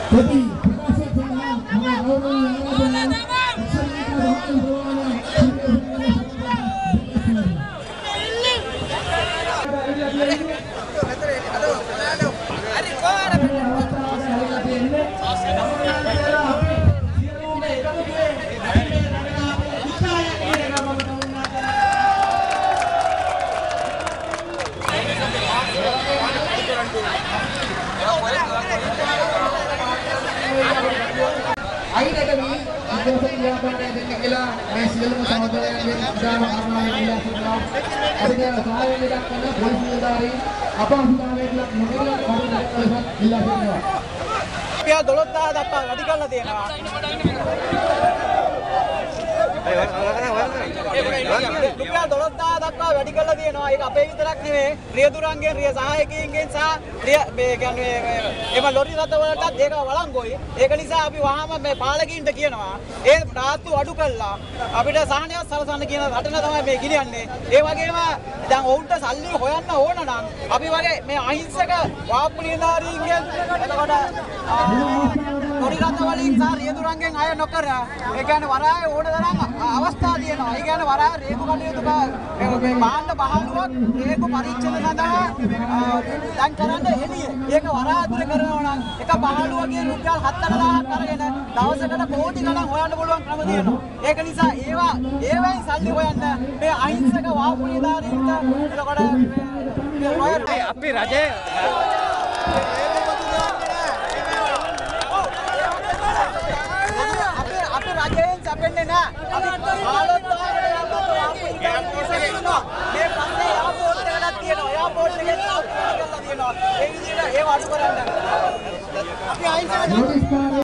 Jadi berhasil dengan akhirnya kami proses dilakukan dengan gila nasional saudara-saudara dalam amalan ilah semua. Akhirnya saya tidak kena polisi dari apa sudah melak mengelak baru terlihat ilah semua. Pihak dolot dah dapat radikal lah dia. Rupiah 12,000 දක්වා වැඩි කරලා තියෙනවා. ඒක අපේ විතරක් නෙවෙයි. රියදුරන්ගෙන් රිය සහායකයින්ගෙන් සහ රිය මේ කියන්නේ එම ලොරි රථ වලටත් ඒක වළංගුයි. ඒක නිසා අපි වහාම මේ පාලකින්ට කියනවා ඒ රාත්තු අඩු කළා අපිට සහනයක් සලසන්න කියන රටන තමයි මේ ගිනියන්නේ. ඒ වගේම දැන් ඔවුන්ට සල්ලි හොයන්න ඕන නම් අපි වගේ මේ අහිංසක වාප්පු නිලධාරීන්ගෙන් එතකොට ලොරි රථ වලින් සහ රියදුරන්ගෙන් අය නොකර ඒ කියන්නේ වරාය ඕන තරම් අවස්ථා තියෙනවා. ඒ කියන්නේ වරාය රේගු කටයුතු මේ බාහන්න බහලුවක් රේගු පරීක්ෂණ සඳහා දැන් කරන්න එළිය. ඒක වරාය ඇතුලේ කරනවා නම් එක බහලුවකින් රුපියල් 7-8000ක් අරගෙන දවසකට කෝටි ගණන් හොයන්න පුළුවන් ක්‍රම තියෙනවා. ඒක නිසා ඒවෙන් සල්ලි හොයන්න මේ අහිංසක වාහන නිලධාරීන්ට එතකොට අපි රජය අපි රජයෙන් සැපෙන්නේ නැහැ. අපි 15 මේ පස්සේ එයාපෝට් එකක් තියෙනවා. එයාපෝට් එකේ තියෙනවා. ඒ විදිහට ඒව අඩු කරන්න. අපි අහිංසක